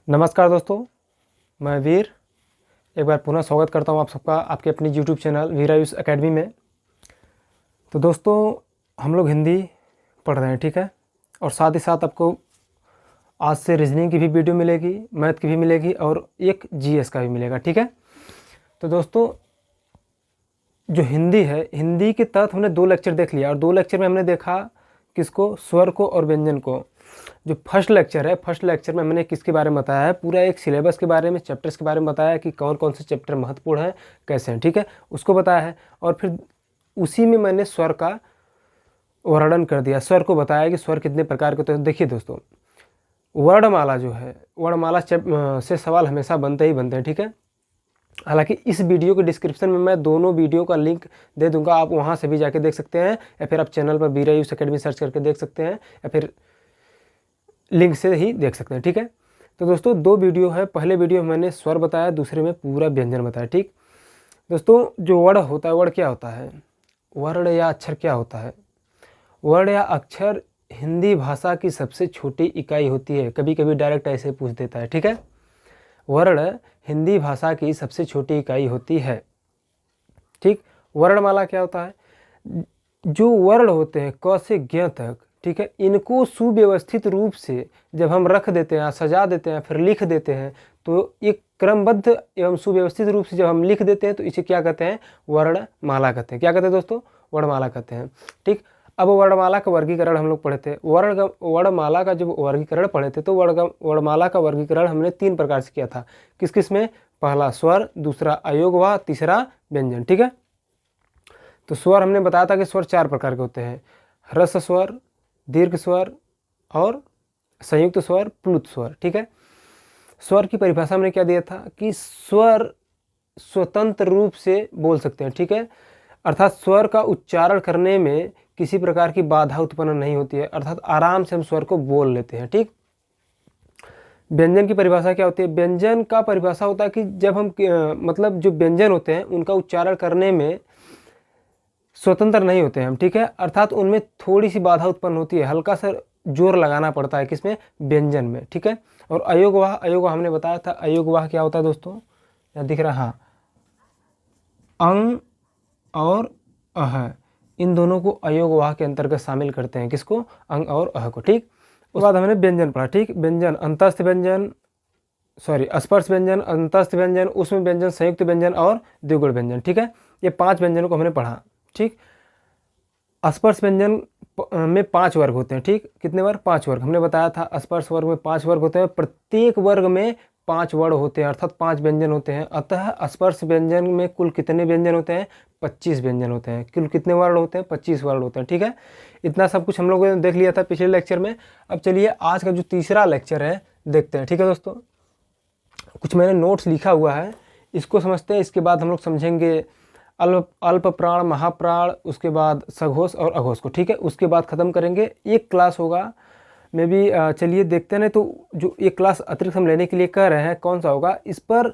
नमस्कार दोस्तों, मैं वीर एक बार पुनः स्वागत करता हूं आप सबका आपके अपनी YouTube चैनल वीर आयुष एकेडमी में। तो दोस्तों, हम लोग हिंदी पढ़ रहे हैं, ठीक है। और साथ ही साथ आपको आज से रीजनिंग की भी वीडियो मिलेगी, मैथ की भी मिलेगी और एक जीएस का भी मिलेगा, ठीक है। तो दोस्तों, जो हिंदी है, हिंदी के तहत हमने 2 लेक्चर देख लिया और 2 लेक्चर में हमने देखा किसको, स्वर को और व्यंजन को। जो फर्स्ट लेक्चर है, फर्स्ट लेक्चर में मैंने किसके बारे में बताया है, पूरा एक सिलेबस के बारे में, चैप्टर्स के बारे में बताया है कि कौन कौन से चैप्टर महत्वपूर्ण हैं, कैसे हैं, ठीक है, उसको बताया है। और फिर उसी में मैंने स्वर का वर्णन कर दिया, स्वर को बताया कि स्वर कितने प्रकार के होते हैं। देखिए दोस्तों, वर्णमाला जो है, वर्णमाला से सवाल हमेशा बनते ही बनते हैं, ठीक है। हालांकि इस वीडियो के डिस्क्रिप्शन में मैं दोनों वीडियो का लिंक दे दूंगा, आप वहां से भी जाके देख सकते हैं या फिर आप चैनल पर वीर आयुष एकेडमी सर्च करके देख सकते हैं या फिर लिंक से ही देख सकते हैं, ठीक है। तो दोस्तों, 2 वीडियो है, पहले वीडियो में मैंने स्वर बताया, दूसरे में पूरा व्यंजन बताया, ठीक। दोस्तों, जो वर्ण होता है, वर्ण क्या होता है, वर्ण या अक्षर क्या होता है। वर्ण या अक्षर हिंदी भाषा की सबसे छोटी इकाई होती है। कभी कभी डायरेक्ट ऐसे पूछ देता है, ठीक है। वर्ण हिंदी भाषा की सबसे छोटी इकाई होती है, ठीक। वर्णमाला क्या होता है, जो वर्ण होते हैं क से ज्ञ तक, ठीक है, इनको सुव्यवस्थित रूप से जब हम रख देते हैं, सजा देते हैं, फिर लिख देते हैं, तो एक क्रमबद्ध एवं सुव्यवस्थित रूप से जब हम लिख देते हैं तो इसे क्या कहते हैं, वर्णमाला कहते हैं। क्या कहते हैं दोस्तों, वर्णमाला कहते हैं, ठीक। अब वर्णमाला का वर्गीकरण हम लोग पढ़े थे, वर्णमाला का जब वर्गीकरण पढ़े थे तो वर्णमाला का वर्गीकरण हमने 3 प्रकार से किया था। किस किस में, पहला स्वर, दूसरा अयोगवा, तीसरा व्यंजन, ठीक है। तो स्वर हमने बताया था कि स्वर 4 प्रकार के होते हैं, ह्रस्व स्वर, दीर्घ स्वर और संयुक्त स्वर, प्लुत स्वर, ठीक है। स्वर की परिभाषा हमने क्या दिया था कि स्वर स्वतंत्र रूप से बोल सकते हैं, ठीक है, अर्थात स्वर का उच्चारण करने में किसी प्रकार की बाधा उत्पन्न नहीं होती है, अर्थात आराम से हम स्वर को बोल लेते हैं, ठीक। व्यंजन की परिभाषा क्या होती है, व्यंजन का परिभाषा होता है कि जब हम मतलब जो व्यंजन होते हैं उनका उच्चारण करने में स्वतंत्र नहीं होते हैं हम, ठीक है, अर्थात उनमें थोड़ी सी बाधा उत्पन्न होती है, हल्का सा जोर लगाना पड़ता है, किसमें, व्यंजन में, ठीक है। और अयोगवाह, अयोगवाह हमने बताया था, अयोगवाह क्या होता है दोस्तों, यहाँ दिख रहा है, हाँ, अंग और अह, इन दोनों को अयोगवाह के अंतर्गत शामिल करते हैं, किसको, अंग और अह को, ठीक। उसके बाद हमने व्यंजन पढ़ा, ठीक। व्यंजन, अंतस्थ व्यंजन, स्पर्श व्यंजन, अंतस्थ व्यंजन, उसमें व्यंजन, संयुक्त व्यंजन और द्विगुण व्यंजन, ठीक है। ये 5 व्यंजनों को हमने पढ़ा, ठीक। स्पर्श व्यंजन में 5 वर्ग होते हैं, ठीक। कितने वर्ग, 5 वर्ग हमने बताया था। स्पर्श वर्ग में 5 वर्ग होते हैं, प्रत्येक वर्ग में 5 वर्ण होते हैं, अर्थात 5 व्यंजन होते हैं। अतः स्पर्श व्यंजन में कुल कितने व्यंजन होते हैं, 25 व्यंजन होते हैं। कुल कितने वर्ण होते हैं, 25 वर्ण होते हैं, ठीक है। इतना सब कुछ हम लोगों ने देख लिया था पिछले लेक्चर में। अब चलिए आज का जो तीसरा लेक्चर है देखते हैं, ठीक है दोस्तों। कुछ मैंने नोट्स लिखा हुआ है, इसको समझते हैं, इसके बाद हम लोग समझेंगे अल्प प्राण, महाप्राण, उसके बाद सघोष और अघोष को, ठीक है। उसके बाद ख़त्म करेंगे, एक क्लास होगा में भी। चलिए देखते हैं। तो जो एक क्लास अतिरिक्त हम लेने के लिए कह रहे हैं, कौन सा होगा, इस पर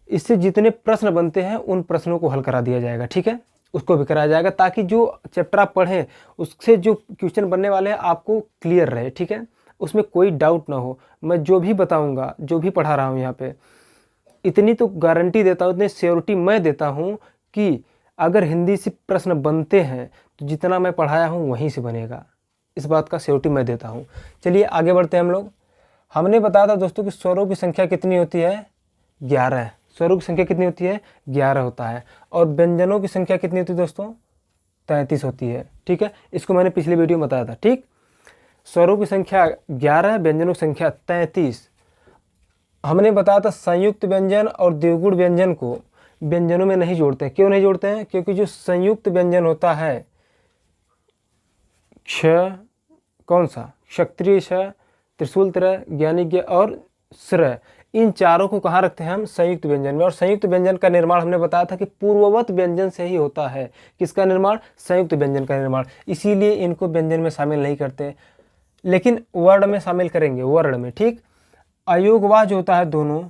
इससे जितने प्रश्न बनते हैं उन प्रश्नों को हल करा दिया जाएगा, ठीक है, उसको भी कराया जाएगा, ताकि जो चैप्टर आप पढ़ें उससे जो क्वेश्चन बनने वाले हैं आपको क्लियर रहे, ठीक है, उसमें कोई डाउट ना हो। मैं जो भी बताऊँगा, जो भी पढ़ा रहा हूँ यहाँ पे, इतनी तो गारंटी देता हूँ, इतनी श्योरिटी मैं देता हूँ कि अगर हिंदी से प्रश्न बनते हैं तो जितना मैं पढ़ाया हूँ वहीं से बनेगा, इस बात का श्योरिटी मैं देता हूँ। चलिए आगे बढ़ते हैं हम लोग। हमने बताया था दोस्तों कि स्वरों की संख्या कितनी होती है, 11। स्वरों की संख्या कितनी होती है, 11 होता है। और व्यंजनों की संख्या कितनी होती है दोस्तों, 33 होती है, ठीक है। इसको मैंने पिछले वीडियो में बताया था, ठीक। स्वरों की संख्या 11, व्यंजनों की संख्या 33। हमने बताया था संयुक्त व्यंजन और द्विगुण व्यंजन को व्यंजनों में नहीं जोड़ते हैं। क्यों नहीं जोड़ते हैं, क्योंकि जो संयुक्त व्यंजन होता है, क्ष, कौन सा, क्षत्रिय श, त्रिशूल त्र, ज्ञानिज्ञ और श्र, इन चारों को कहाँ रखते हैं हम, संयुक्त व्यंजन में। और संयुक्त व्यंजन का निर्माण हमने बताया था कि पूर्ववत व्यंजन से ही होता है। किसका निर्माण, संयुक्त व्यंजन का निर्माण, इसीलिए इनको व्यंजन में शामिल नहीं करते, लेकिन वर्ण में शामिल करेंगे, वर्ण में, ठीक। अयोगवाह जो होता है दोनों,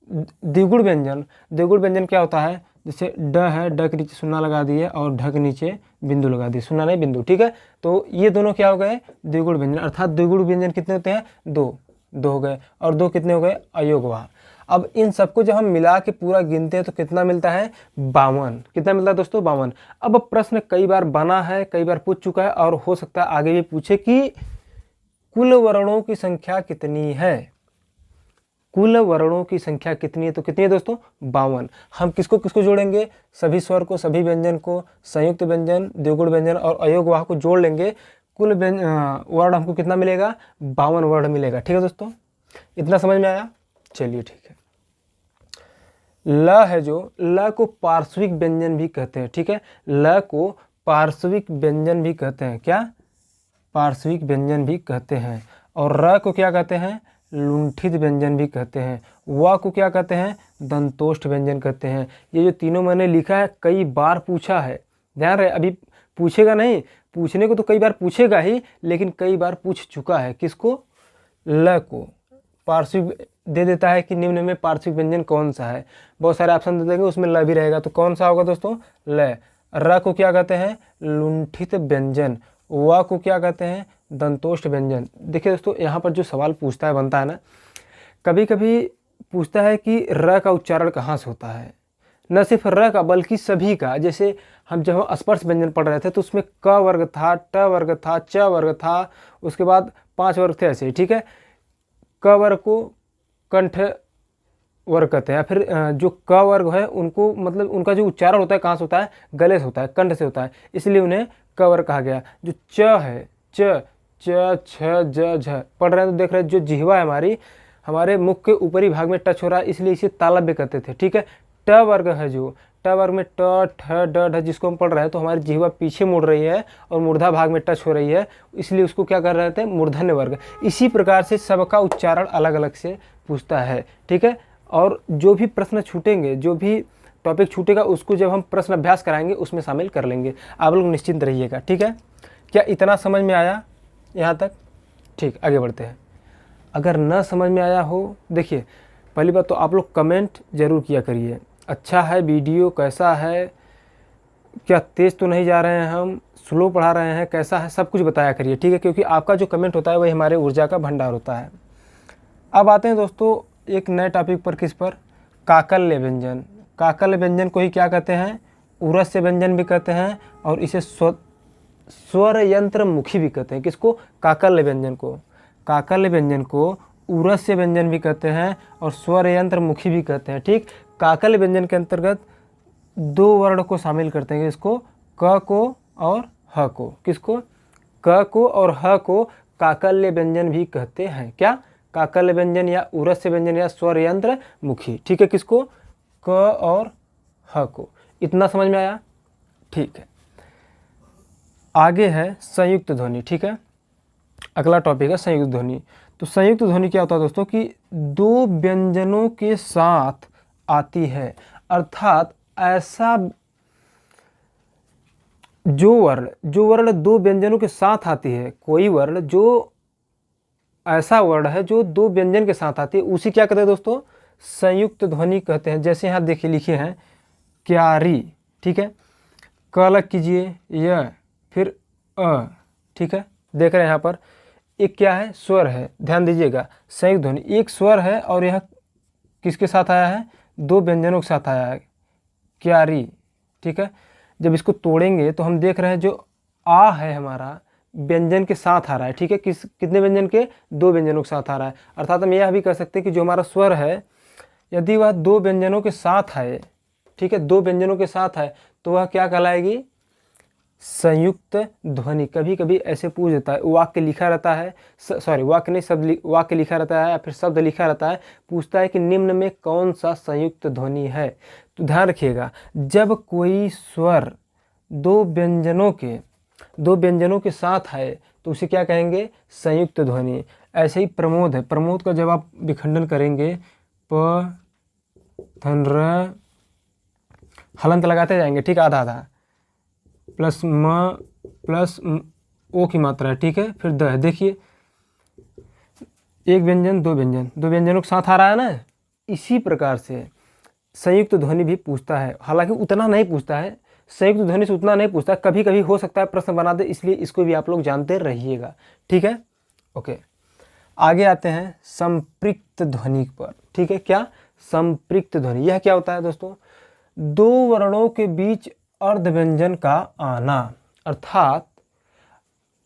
द्विगुण व्यंजन, द्विगुण व्यंजन क्या होता है, जैसे ड है, ड के नीचे सुन्ना लगा दिए और ढ के नीचे बिंदु लगा दिए, सुन्ना नहीं बिंदु, ठीक है। तो ये दोनों क्या हो गए, द्विगुण व्यंजन, अर्थात द्विगुण व्यंजन कितने होते हैं, 2। 2 हो गए, और 2 कितने हो गए, अयोगवाह। अब इन सबको जब हम मिला के पूरा गिनते हैं तो कितना मिलता है, 52। कितना मिलता है दोस्तों, 52। अब प्रश्न कई बार बना है, कई बार पूछ चुका है, और हो सकता है आगे भी पूछे कि कुल वर्णों की संख्या कितनी है, कुल वर्णों की संख्या कितनी है, तो कितनी है दोस्तों, 52। हम किसको किसको जोड़ेंगे, सभी स्वर को, सभी व्यंजन को, संयुक्त व्यंजन, द्विगुण व्यंजन और अयोगवाह को जोड़ लेंगे, कुल वर्ण हमको कितना मिलेगा, 52 वर्ण मिलेगा। ठीक है दोस्तों, इतना समझ में आया, चलिए ठीक है। ल है जो, ल को पार्श्विक व्यंजन भी कहते हैं। ठीक है, ल को पार्श्विक व्यंजन भी कहते हैं, क्या, पार्श्विक व्यंजन भी कहते हैं। और र को क्या कहते हैं, लुंठित व्यंजन भी कहते हैं। व को क्या कहते हैं, दंतोष्ठ व्यंजन कहते हैं। ये जो तीनों मैंने लिखा है कई बार पूछा है, ध्यान रहे, अभी पूछेगा नहीं, पूछने को तो कई बार पूछेगा ही, लेकिन कई बार पूछ चुका है। किसको, ल को पार्श्विक दे देता है कि निम्न में पार्श्विक व्यंजन कौन सा है, बहुत सारे ऑप्शन दे देंगे, उसमें ल भी रहेगा, तो कौन सा होगा दोस्तों, ल। र को क्या कहते हैं, लुंठित व्यंजन। व को क्या कहते हैं, दंतोष्ठ व्यंजन। देखिए दोस्तों, यहाँ पर जो सवाल पूछता है, बनता है ना, कभी कभी पूछता है कि र का उच्चारण कहाँ से होता है, न सिर्फ र का बल्कि सभी का। जैसे हम जब स्पर्श व्यंजन पढ़ रहे थे तो उसमें क वर्ग था, ट वर्ग था, च वर्ग था, उसके बाद 5 वर्ग थे ऐसे ही। ठीक है, क वर्ग को कंठ वर्ग कहते हैं, या फिर जो क वर्ग है उनको, मतलब उनका जो उच्चारण होता है कहाँ से होता है, गले से होता है, कंठ से होता है, इसलिए उन्हें क वर्ग कहा गया। जो च है, च, छ, ज, झ पढ़ रहे हैं तो देख रहे हैं, जो जिह्वा है हमारी, हमारे मुख के ऊपरी भाग में टच हो रहा है, इसलिए इसे तालव्य कहते थे। ठीक है, ट वर्ग है जो, ट वर्ग में ट, ठ, ड, ढ जिसको हम पढ़ रहे हैं, तो हमारी जिह्वा पीछे मुड़ रही है और मूर्धा भाग में टच हो रही है, इसलिए उसको क्या कर रहे थे, मूर्धन्य वर्ग। इसी प्रकार से सबका उच्चारण अलग अलग से पूछता है। ठीक है, और जो भी प्रश्न छूटेंगे, जो भी टॉपिक छूटेगा, उसको जब हम प्रश्न अभ्यास कराएंगे उसमें शामिल कर लेंगे, आप लोग निश्चिंत रहिएगा। ठीक है, क्या इतना समझ में आया यहाँ तक, ठीक, आगे बढ़ते हैं। अगर न समझ में आया हो, देखिए पहली बात तो आप लोग कमेंट जरूर किया करिए, अच्छा है वीडियो, कैसा है, क्या तेज़ तो नहीं जा रहे हैं हम, स्लो पढ़ा रहे हैं, कैसा है, सब कुछ बताया करिए। ठीक है, क्योंकि आपका जो कमेंट होता है वही हमारे ऊर्जा का भंडार होता है। अब आते हैं दोस्तों एक नए टॉपिक पर, किस पर, काकल्य व्यंजन। काकल्य व्यंजन को ही क्या कहते हैं, उरस्य व्यंजन भी कहते हैं, और इसे स्वर यंत्र मुखी भी कहते हैं। किसको, काकल्य व्यंजन को, काकल्य व्यंजन को उरस्य व्यंजन भी कहते हैं और स्वर यंत्र मुखी भी कहते हैं। ठीक, काकल्य व्यंजन के अंतर्गत 2 वर्ण को शामिल करते हैं, इसको, क को और ह को। किसको, क को और ह को काकल्य व्यंजन भी कहते हैं। क्या, काकल्य व्यंजन या उरस्य व्यंजन या स्वर यंत्र मुखी। ठीक है, किसको, क और ह को। इतना समझ में आया, ठीक है। आगे है संयुक्त ध्वनि। ठीक है, अगला टॉपिक है संयुक्त ध्वनि। तो संयुक्त ध्वनि क्या होता है दोस्तों, कि 2 व्यंजनों के साथ आती है, अर्थात ऐसा जो वर्ण 2 व्यंजनों के साथ आती है, कोई वर्ण जो ऐसा वर्ण है जो 2 व्यंजन के साथ आती है, उसी क्या कहते हैं दोस्तों, संयुक्त ध्वनि कहते हैं। जैसे यहाँ देखिए लिखे हैं क्यारी। ठीक है, क अलग कीजिए, य, फिर अ। ठीक है, देख रहे हैं यहाँ पर एक क्या है, स्वर है, ध्यान दीजिएगा, संयुक्त ध्वनि एक स्वर है और यह किसके साथ आया है, 2 व्यंजनों के साथ आया है, क्यारी। ठीक है, जब इसको तोड़ेंगे तो हम देख रहे हैं जो आ है हमारा व्यंजन के साथ आ रहा है। ठीक है, कितने व्यंजन के, 2 व्यंजनों के साथ आ रहा है। अर्थात हम यह भी कह सकते हैं कि जो हमारा स्वर है, यदि वह 2 व्यंजनों के साथ है, ठीक है, 2 व्यंजनों के साथ है, तो वह क्या कहलाएगी, संयुक्त ध्वनि। कभी कभी ऐसे पूछ देता है, वाक्य लिखा रहता है, सॉरी वाक्य नहीं, शब्द, वाक्य लिखा रहता है या फिर शब्द लिखा रहता है, पूछता है कि निम्न में कौन सा संयुक्त ध्वनि है। तो ध्यान रखिएगा, जब कोई स्वर 2 व्यंजनों के साथ है तो उसे क्या कहेंगे, संयुक्त ध्वनि। ऐसे ही प्रमोद है, प्रमोद का जब आप विखंडन करेंगे, प धन र, हलंत लगाते जाएंगे, ठीक, आधा आधा, प्लस म प्लस ओ की मात्रा है। ठीक है, फिर द है। देखिए 1 व्यंजन 2 व्यंजनों के साथ आ रहा है ना, इसी प्रकार से संयुक्त ध्वनि भी पूछता है। हालांकि उतना नहीं पूछता है, संयुक्त ध्वनि से उतना नहीं पूछता, कभी कभी हो सकता है प्रश्न बना दे, इसलिए इसको भी आप लोग जानते रहिएगा। ठीक है, ओके। आगे आते हैं संपृक्त ध्वनि पर, ठीक है। क्या? संपृक्त ध्वनि। यह क्या होता है दोस्तों? दो वर्णों के बीच अर्ध व्यंजन का आना, अर्थात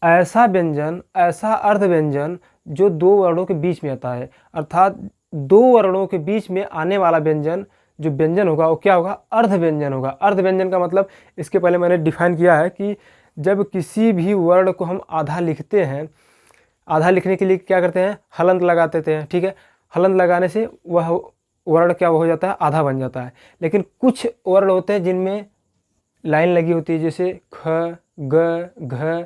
ऐसा व्यंजन, ऐसा अर्ध व्यंजन जो दो वर्णों के बीच में आता है, अर्थात दो वर्णों के बीच में आने वाला व्यंजन, जो व्यंजन होगा वो क्या होगा? अर्ध व्यंजन होगा। अर्ध व्यंजन का मतलब, इसके पहले मैंने डिफाइन किया है कि जब किसी भी वर्ण को हम आधा लिखते हैं, आधा लिखने के लिए क्या करते हैं? हलंत लगा देते हैं, ठीक है। हलंत लगाने से वह वर्ण क्या हो जाता है? आधा बन जाता है। लेकिन कुछ वर्ण होते हैं जिनमें लाइन लगी होती है, जैसे ख, ग, घ,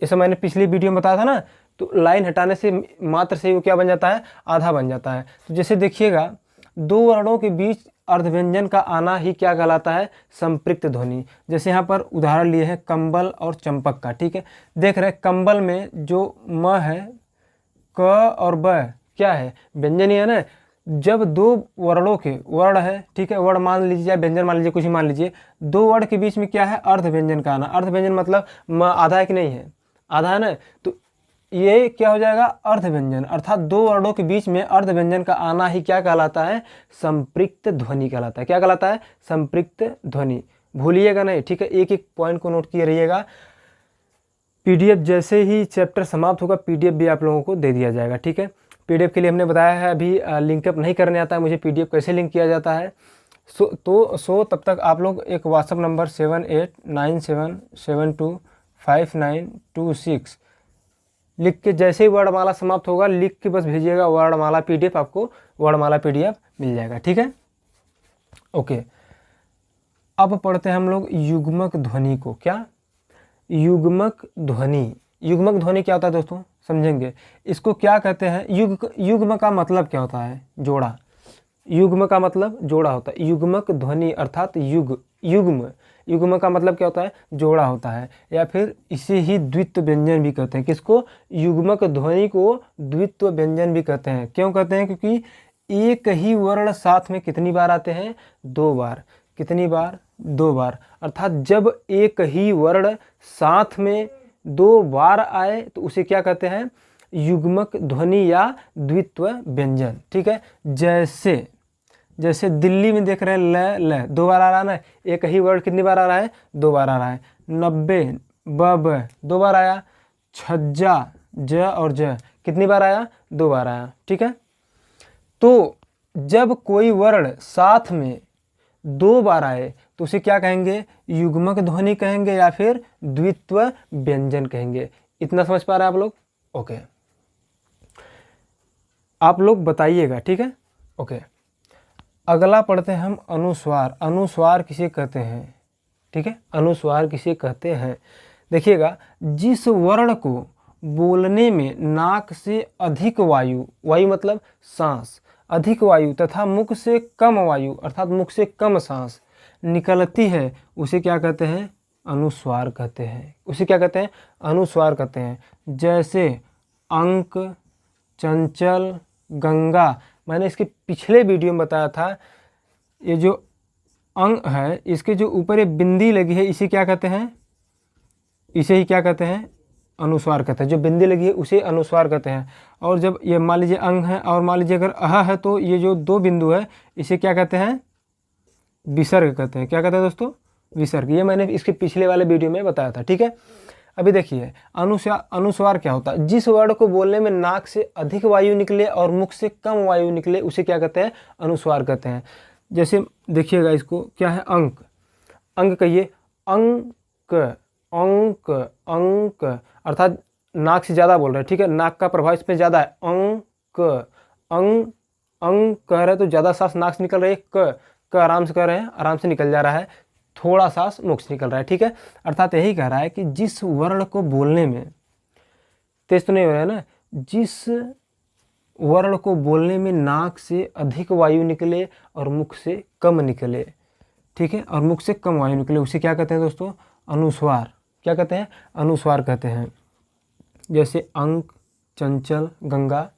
ये सब मैंने पिछली वीडियो में बताया था ना। तो लाइन हटाने से मात्र से वो क्या बन जाता है? आधा बन जाता है। तो जैसे देखिएगा, दो वर्णों के बीच अर्धव्यंजन का आना ही क्या कहलाता है? संपृक्त ध्वनि। जैसे यहाँ पर उदाहरण लिए हैं कंबल और चंपक का, ठीक है। देख रहे हैं कंबल में जो म है, क और ब क्या है? व्यंजन ही है ना। जब दो वर्णों के, वर्ण है, ठीक है, वर्ण मान लीजिए या व्यंजन मान लीजिए, कुछ ही मान लीजिए, दो वर्ण के बीच में क्या है? अर्ध व्यंजन का आना। अर्ध व्यंजन मतलब म आधा है कि नहीं है? आधा है ना। तो ये क्या हो जाएगा? अर्ध व्यंजन, अर्थात दो वर्णों के बीच में अर्ध व्यंजन का आना ही क्या कहलाता है? संपृक्त ध्वनि कहलाता है। क्या कहलाता है? संपृक्त ध्वनि। भूलिएगा नहीं, ठीक है। एक एक पॉइंट को नोट किए रहिएगा। पीडीएफ जैसे ही चैप्टर समाप्त होगा, पीडीएफ भी आप लोगों को दे दिया जाएगा, ठीक है। पीडीएफ के लिए हमने बताया है, अभी लिंकअप नहीं करने आता है मुझे, पीडीएफ कैसे लिंक किया जाता है। तब तक आप लोग एक व्हाट्सअप नंबर 7897725926 लिख के, जैसे ही वर्णमाला समाप्त होगा लिख के बस भेजिएगा वर्णमाला पीडीएफ, आपको वर्णमाला पीडीएफ मिल जाएगा, ठीक है। ओके, अब पढ़ते हैं हम लोग युग्मक ध्वनि को। क्या? युग्मक ध्वनि। युग्मक ध्वनि क्या होता है दोस्तों? समझेंगे। इसको क्या कहते हैं? युग्म का मतलब क्या होता है? जोड़ा। युग्म का मतलब जोड़ा होता है। युग्मक ध्वनि अर्थात युग्म। युग्म का मतलब क्या होता है? जोड़ा होता है, या फिर इसे ही द्वित्व व्यंजन भी कहते हैं। किसको? युग्मक ध्वनि को द्वित्व व्यंजन भी कहते हैं। क्यों कहते हैं? क्योंकि एक ही वर्ण साथ में कितनी बार आते हैं? दो बार। कितनी बार? दो बार। अर्थात जब एक ही वर्ण साथ में दो बार आए तो उसे क्या कहते हैं? युग्मक ध्वनि या द्वित्व व्यंजन, ठीक है। जैसे दिल्ली में देख रहे हैं ल दो बार आ रहा है ना। एक ही वर्ड कितनी बार आ रहा है? दो बार आ रहा है। 90 ब दो बार आया। छज्जा ज और ज कितनी बार आया? दो बार आया, ठीक है। तो जब कोई वर्ण साथ में दो बार आए तो उसे क्या कहेंगे? युग्मक ध्वनि कहेंगे या फिर द्वित्व व्यंजन कहेंगे। इतना समझ पा रहे हैं आप लोग? ओके, आप लोग बताइएगा, ठीक है। ओके, अगला पढ़ते हैं हम अनुस्वार। अनुस्वार किसे कहते हैं? ठीक है, अनुस्वार किसे कहते हैं? देखिएगा, जिस वर्ण को बोलने में नाक से अधिक वायु, वायु मतलब सांस, अधिक वायु तथा मुख से कम वायु अर्थात मुख से कम सांस निकलती है, उसे क्या कहते हैं? अनुस्वार कहते हैं। उसे क्या कहते हैं? अनुस्वार कहते हैं। जैसे अंक, चंचल, गंगा। मैंने इसके पिछले वीडियो में बताया था, ये जो अंग है इसके जो ऊपर ये बिंदी लगी है इसे क्या कहते हैं? इसे ही क्या कहते हैं? अनुस्वार कहते हैं। जो बिंदी लगी है उसे अनुस्वार कहते हैं। और जब ये मान लीजिए अंग है और मान लीजिए अगर अह है तो ये जो दो बिंदु है इसे क्या कहते हैं? विसर्ग कहते हैं। क्या कहते हैं दोस्तों? विसर्ग। ये मैंने इसके पिछले वाले वीडियो में बताया था, ठीक है। अभी देखिए, अनुस्वार क्या होता है? जिस वर्ण को बोलने में नाक से अधिक वायु निकले और मुख से कम वायु निकले उसे क्या कहते हैं? अनुस्वार कहते हैं। जैसे देखिएगा, इसको क्या है? अंक। अंक कहिए। अंक, अंक, अंक, अर्थात नाक से ज़्यादा बोल रहे हैं, ठीक है। नाक का प्रभाव इसमें ज़्यादा है। अंक, अंक, अंक कह रहे हैं तो ज़्यादा सांस नाक से निकल रही है। क आराम से कह रहे हैं, आराम से निकल जा रहा है, थोड़ा सांस मुख से निकल रहा है, ठीक है। अर्थात यही कह रहा है कि जिस वर्ण को बोलने में, तेज तो नहीं हो रहा है ना, जिस वर्ण को बोलने में नाक से अधिक वायु निकले और मुख से कम निकले, ठीक है, और मुख से कम वायु निकले, उसे क्या कहते हैं दोस्तों? अनुस्वार। क्या कहते हैं? अनुस्वार कहते हैं। जैसे अंक, चंचल, गंगा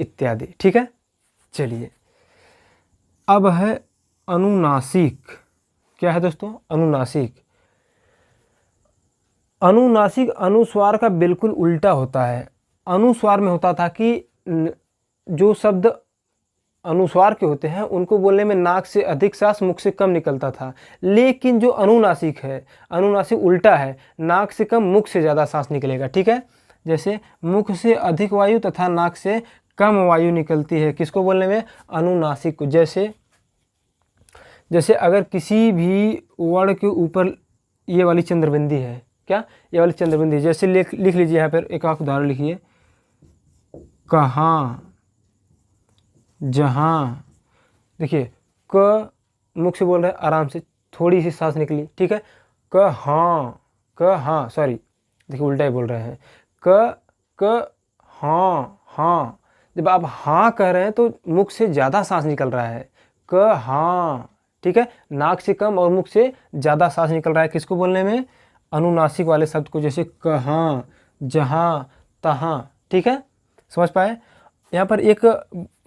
इत्यादि, ठीक है। चलिए, अब है अनुनासिक। क्या है दोस्तों? अनुनासिक। अनुनासिक अनुस्वार का बिल्कुल उल्टा होता है। अनुस्वार में होता था कि जो शब्द अनुस्वार के होते हैं उनको बोलने में नाक से अधिक सांस मुख से कम निकलता था, लेकिन जो अनुनासिक है, अनुनासिक उल्टा है, नाक से कम मुख से ज़्यादा सांस निकलेगा। ठीक है, जैसे मुख से अधिक वायु तथा नाक से कम वायु निकलती है, किसको बोलने में? अनुनासिक को। जैसे अगर किसी भी वर्ण के ऊपर ये वाली चंद्रबिंदी है, क्या ये वाली चंद्रबिंदी, जैसे लिख लीजिए यहाँ पर एक आप उदाहरण लिखिए, कहाँ, जहाँ। देखिए क मुख से बोल रहे हैं, आराम से थोड़ी सी सांस निकली। ठीक है, हाँ, सॉरी, देखिए उल्टा ही बोल रहे हैं, हाँ। जब आप हाँ कह रहे हैं तो मुख से ज़्यादा सांस निकल रहा है, हाँ। ठीक है, नाक से कम और मुख से ज़्यादा सांस निकल रहा है, किसको बोलने में? अनुनासिक वाले शब्द को, जैसे कहाँ, जहाँ, तहाँ। ठीक है, समझ पाए? यहाँ पर एक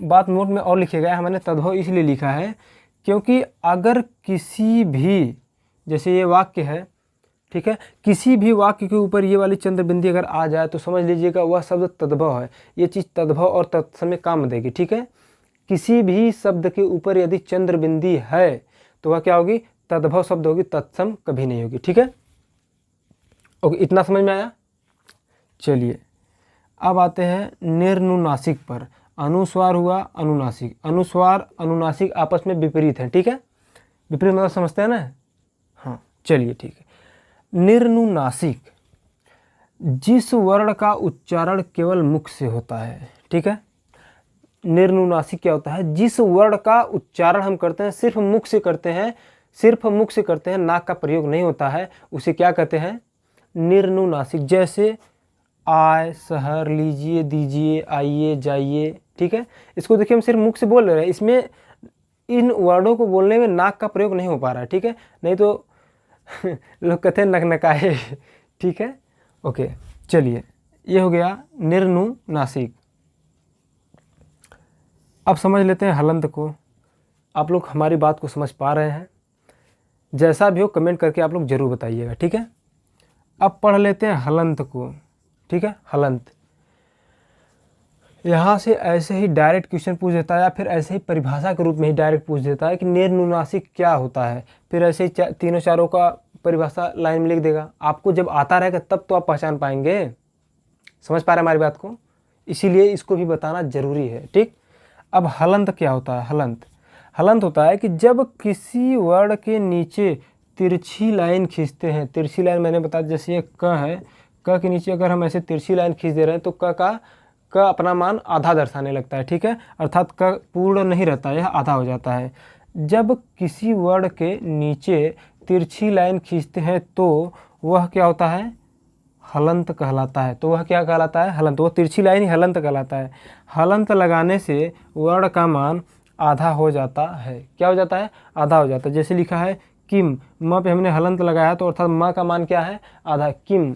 बात नोट में और लिखा गया है, मैंने तद्भव इसलिए लिखा है क्योंकि अगर किसी भी, जैसे ये वाक्य है, ठीक है, किसी भी वाक्य के ऊपर ये वाली चंद्रबिंदी अगर आ जाए तो समझ लीजिएगा वह शब्द तद्भव है। ये चीज़ तद्भव और तत्सम में काम देगी। ठीक है, किसी भी शब्द के ऊपर यदि चंद्रबिंदी है तो वह क्या होगी? तद्भव शब्द होगी, तत्सम कभी नहीं होगी। ठीक है, ओके, इतना समझ में आया? चलिए अब आते हैं निर्नुनासिक पर। अनुस्वार हुआ, अनुनासिक। अनुस्वार अनुनासिक आपस में विपरीत हैं। ठीक है, विपरीत मतलब समझते हैं ना? हाँ, चलिए ठीक है। निर्नुनासिक, जिस वर्ण का उच्चारण केवल मुख से होता है। ठीक है, निर्नुनासिक क्या होता है? जिस वर्ण का उच्चारण हम करते हैं सिर्फ मुख से करते हैं, सिर्फ मुख से करते हैं, नाक का प्रयोग नहीं होता है, उसे क्या कहते हैं? निर्नुनासिक। जैसे आय, शहर, लीजिए, दीजिए, आइए, जाइए। ठीक है, इसको देखिए हम सिर्फ मुख से बोल रहे हैं, इसमें इन वर्डों को बोलने में नाक का प्रयोग नहीं हो पा रहा है। ठीक है, नहीं तो लोग कहते हैं नकनकाए। ठीक है, ओके, चलिए ये हो गया निर्नुनासिक। अब समझ लेते हैं हलंत को। आप लोग हमारी बात को समझ पा रहे हैं? जैसा भी हो कमेंट करके आप लोग ज़रूर बताइएगा। ठीक है, अब पढ़ लेते हैं हलंत को। ठीक है, हलंत यहाँ से ऐसे ही डायरेक्ट क्वेश्चन पूछ देता है या फिर ऐसे ही परिभाषा के रूप में ही डायरेक्ट पूछ देता है कि निर्नुनासिक क्या होता है, फिर ऐसे ही तीनों चारों का परिभाषा लाइन में लिख देगा। आपको जब आता रहेगा तब तो आप पहचान पाएंगे। समझ पा रहे हैं हमारी बात को? इसीलिए इसको भी बताना जरूरी है। ठीक, अब हलंत क्या होता है? हलंत होता है कि जब किसी वर्ण के नीचे तिरछी लाइन खींचते हैं। तिरछी लाइन मैंने बताया, जैसे ये क है, क के नीचे अगर हम ऐसे तिरछी लाइन खींच दे रहे हैं तो क अपना मान आधा दर्शाने लगता है। ठीक है, अर्थात क पूर्ण नहीं रहता, यह आधा हो जाता है। जब किसी वर्ण के नीचे तिरछी लाइन खींचते हैं तो वह क्या होता है? हलंत कहलाता है। तो वह क्या कहलाता है? हलंत। वो तिरछी लाइन ही हलंत कहलाता है। हलंत लगाने से वर्ण का मान आधा हो जाता है। क्या हो जाता है? आधा हो जाता है। जैसे लिखा है किम, म पे हमने हलंत लगाया तो अर्थात म का मान क्या है? आधा। किम,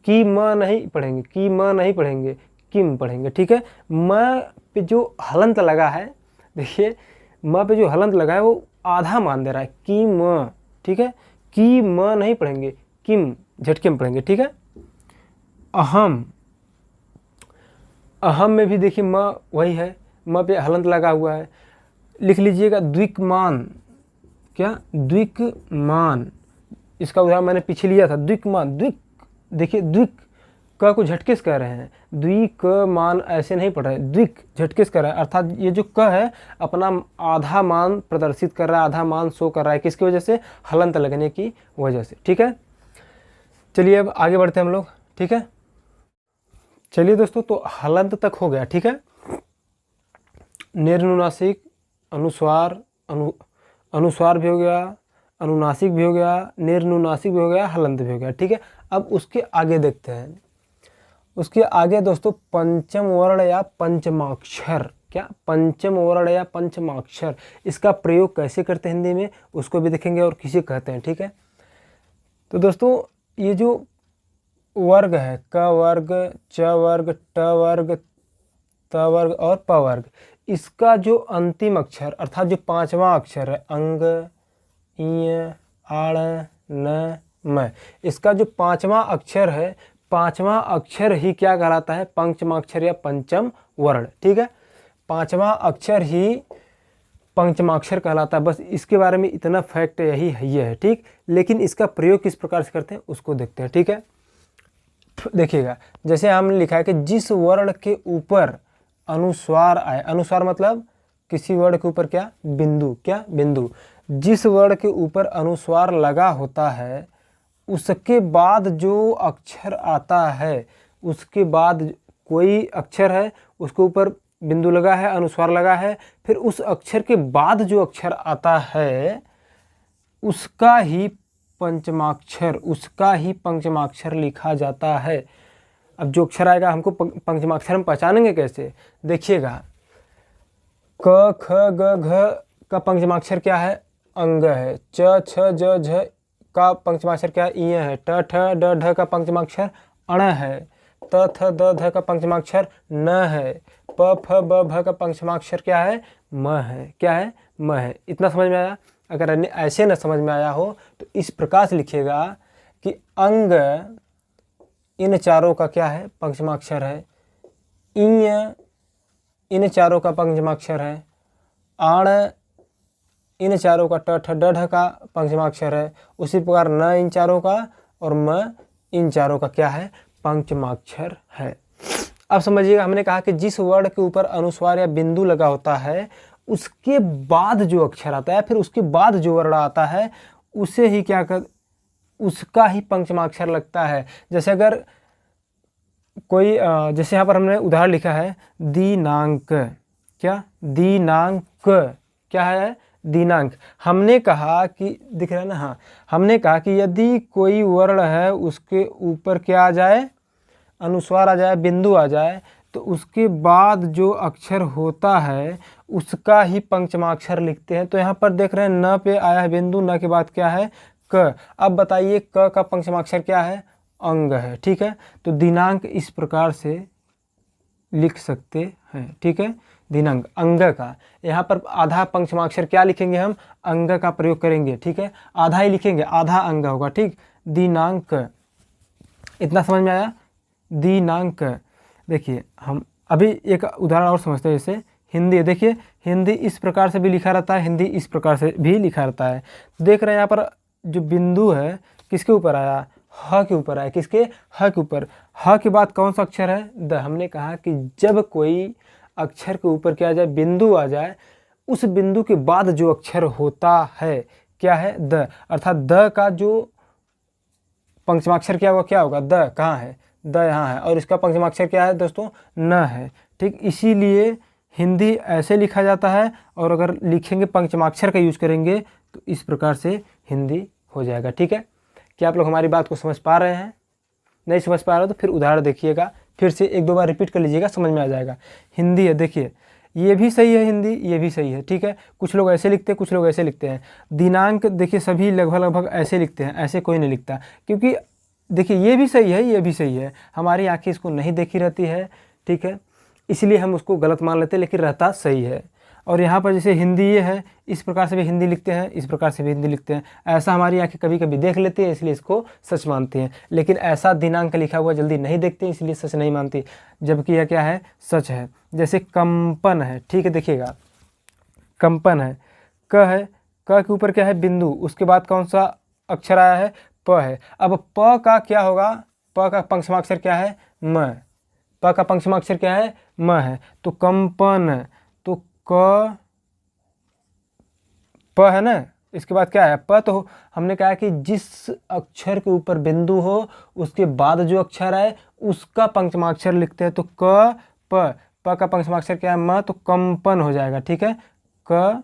की म नहीं पढ़ेंगे, की म नहीं पढ़ेंगे, किम पढ़ेंगे। ठीक है, म पे जो हलंत लगा है, देखिए म पे जो हलंत लगा है वो आधा मान दे रहा है, की म। ठीक है, की म नहीं पढ़ेंगे, किम झटके में पढ़ेंगे। ठीक है, अहम, अहम में भी देखिए म वही है, म पे हलंत लगा हुआ है। लिख लीजिएगा द्विकमान। क्या? द्विकमान। इसका उदाहरण मैंने पीछे लिया था, द्विकमान। द्विक, देखिए द्विक, क को झटके से कह रहे हैं, द्विकमान ऐसे नहीं पढ़ रहे, द्विक झटके से कह रहे हैं। अर्थात ये जो क है अपना आधा मान प्रदर्शित कर रहा है, आधा मान शो कर रहा है। किसकी वजह से? हलंत लगने की वजह से। ठीक है, चलिए अब आगे बढ़ते हैं हम लोग। ठीक है, चलिए दोस्तों, तो हलंत तक हो गया। ठीक है, निर्नुनासिक, अनुस्वार, अनुस्वार भी हो गया, अनुनासिक भी हो गया, निर्नुनासिक भी हो गया, हलंत भी हो गया। ठीक है, अब उसके आगे देखते हैं। उसके आगे दोस्तों पंचम वर्ण या पंचमाक्षर। क्या? पंचम वर्ण या पंचमाक्षर, इसका प्रयोग कैसे करते हैं हिंदी में उसको भी देखेंगे और किसे कहते हैं। ठीक है, तो दोस्तों ये जो वर्ग है, क वर्ग, च वर्ग, ट वर्ग, त वर्ग और प वर्ग, इसका जो अंतिम अक्षर अर्थात जो पांचवा अक्षर है, अंग, इय, आड़, न, म, इसका जो पांचवा अक्षर है पांचवा अक्षर ही क्या कहलाता है, पंचमाक्षर या पंचम वर्ण। ठीक है, पांचवा अक्षर ही पंचमाक्षर कहलाता है। बस इसके बारे में इतना फैक्ट यही है। ठीक, लेकिन इसका प्रयोग किस प्रकार से करते हैं उसको देखते हैं। ठीक है, देखिएगा, जैसे हमने लिखा है कि जिस वर्ण के ऊपर अनुस्वार आए, अनुस्वार मतलब किसी वर्ण के ऊपर क्या, बिंदु, क्या बिंदु, जिस वर्ण के ऊपर अनुस्वार लगा होता है उसके बाद जो अक्षर आता है, उसके बाद कोई अक्षर है उसके ऊपर बिंदु लगा है, अनुस्वार लगा है, फिर उस अक्षर के बाद जो अक्षर आता है उसका ही पंचमाक्षर लिखा जाता है। अब जो अक्षर आएगा हमको पंचमाक्षर हम पहचानेंगे कैसे, देखिएगा, क ख ग घ का पंचमाक्षर क्या है, अंग है। च छ ज झ का पंचमाक्षर क्या है, इ है। ट ठ ड ढ का पंचमाक्षर अण है। त थ द ध का पंचमाक्षर न है। प फ ब भ का पंचमाक्षर क्या है, म है। क्या है, म है। इतना समझ में आया। अगर ऐसे न समझ में आया हो तो इस प्रकार से लिखिएगा कि अंग इन चारों का क्या है, पंचमाक्षर है। इ इन चारों का पंचमाक्षर है। आण इन चारों का, ट ठ ड ढ का पंचमाक्षर है। उसी प्रकार न इन चारों का और म इन चारों का क्या है, पंचमाक्षर है। अब समझिएगा, हमने कहा कि जिस वर्ण के ऊपर अनुस्वार या बिंदु लगा होता है उसके बाद जो अक्षर आता है, फिर उसके बाद जो वर्ण आता है उसे ही क्या कर, उसका ही पंचमाक्षर लगता है। जैसे अगर कोई जैसे यहाँ पर हमने उदाहरण लिखा है दिनांक, क्या, दिनांक क्या है, दिनांक। हमने कहा कि दिख रहा है ना, हाँ, हमने कहा कि यदि कोई वर्ण है उसके ऊपर क्या आ जाए, अनुस्वार आ जाए, बिंदु आ जाए, तो उसके बाद जो अक्षर होता है उसका ही पंचमाक्षर लिखते हैं। तो यहाँ पर देख रहे हैं न पे आया है बिंदु, न के बाद क्या है, क। अब बताइए क का पंचमाक्षर क्या है, अंग है। ठीक है, तो दिनांक इस प्रकार से लिख सकते हैं। ठीक है, दिनांक अंग का, यहाँ पर आधा पंचमाक्षर क्या लिखेंगे, हम अंग का प्रयोग करेंगे। ठीक है, आधा ही लिखेंगे, आधा अंग होगा। ठीक, दिनांक, इतना समझ में आया, दिनांक। देखिए, हम अभी एक उदाहरण और समझते हैं। जैसे हिंदी, देखिए हिंदी इस प्रकार से भी लिखा रहता है, हिंदी इस प्रकार से भी लिखा रहता है। देख रहे हैं यहाँ पर जो बिंदु है किसके ऊपर आया, ह के ऊपर आया। किसके, ह के ऊपर। ह के बाद कौन सा अक्षर है, द। हमने कहा कि जब कोई अक्षर के ऊपर क्या आ जाए, बिंदु आ जाए, उस बिंदु के बाद जो अक्षर होता है क्या है, द। अर्थात द का जो पंचमाक्षर क्या होगा, क्या होगा, द। कहाँ है, द यहाँ है, और इसका पंचमाक्षर क्या है दोस्तों, न है। ठीक, इसीलिए हिंदी ऐसे लिखा जाता है, और अगर लिखेंगे पंचमाक्षर का यूज करेंगे तो इस प्रकार से हिंदी हो जाएगा। ठीक है, क्या आप लोग हमारी बात को समझ पा रहे हैं? नहीं समझ पा रहे हो तो फिर उदाहरण देखिएगा, फिर से एक दो बार रिपीट कर लीजिएगा, समझ में आ जाएगा। हिंदी है, देखिए ये भी सही है, हिंदी ये भी सही है। ठीक है, कुछ लोग ऐसे लिखते हैं, कुछ लोग ऐसे लिखते हैं। दिनांक देखिए सभी लगभग ऐसे लिखते हैं, ऐसे कोई नहीं लिखता, क्योंकि देखिए ये भी सही है, ये भी सही है, हमारी आंखें इसको नहीं देखी रहती है। ठीक है, इसलिए हम उसको गलत मान लेते हैं, लेकिन रहता सही है। और यहाँ पर जैसे हिंदी ये है, इस प्रकार से भी हिंदी लिखते हैं, इस प्रकार से भी हिंदी लिखते हैं। ऐसा हमारी आंखें कभी कभी देख लेती हैं, इसलिए इसको सच मानती हैं। लेकिन ऐसा दिनांक लिखा हुआ जल्दी नहीं देखते हैं, इसलिए सच नहीं मानती, जबकि यह क्या है, सच है। जैसे कंपन है, ठीक है, देखिएगा कंपन है, क है, क के ऊपर क्या है, बिंदु, उसके बाद कौन सा अक्षर आया है, प है। अब प का क्या होगा, प का पंचमाक्षर क्या है, म। प का पंचमाक्षर क्या है, म है। तो कंपन, तो क प है ना, इसके बाद क्या है, प। तो हमने कहा कि जिस अक्षर के ऊपर बिंदु हो उसके बाद जो अक्षर है उसका पंचमाक्षर लिखते हैं। तो क प, प का पंचमाक्षर क्या है, म, तो कंपन हो जाएगा। ठीक है, क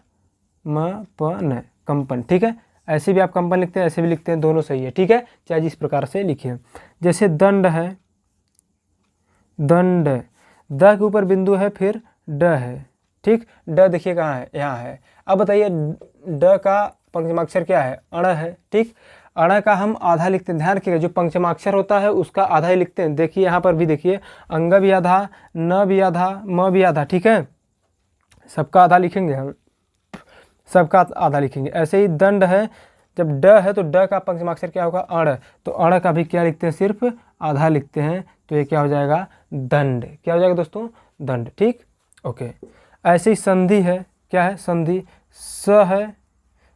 म प न, कंपन। ठीक है, ऐसे भी आप कंपन लिखते हैं, ऐसे भी लिखते हैं, दोनों सही है। ठीक है, चाहे जिस प्रकार से लिखिए। जैसे दंड है, दंड, द के ऊपर बिंदु है, फिर ड है। ठीक, ड देखिए कहाँ है, यहाँ है। अब बताइए ड का पंचमाक्षर क्या है, अण है। ठीक, अण का हम आधा लिखते हैं, ध्यान रखिएगा, जो पंचमाक्षर होता है उसका आधा ही लिखते हैं। देखिए यहाँ पर भी देखिए, अंग भी आधा, न भी आधा, म भी आधा। ठीक है, सबका आधा लिखेंगे हम, सबका आधा लिखेंगे। ऐसे ही दंड है, जब ड है तो ड का पंचमाक्षर क्या होगा, अण। तो अण का भी क्या लिखते हैं, सिर्फ आधा लिखते हैं, तो ये क्या हो जाएगा, दंड। क्या हो जाएगा दोस्तों, दंड। ठीक, ओके। ऐसे ही संधि है, क्या है, संधि। स है,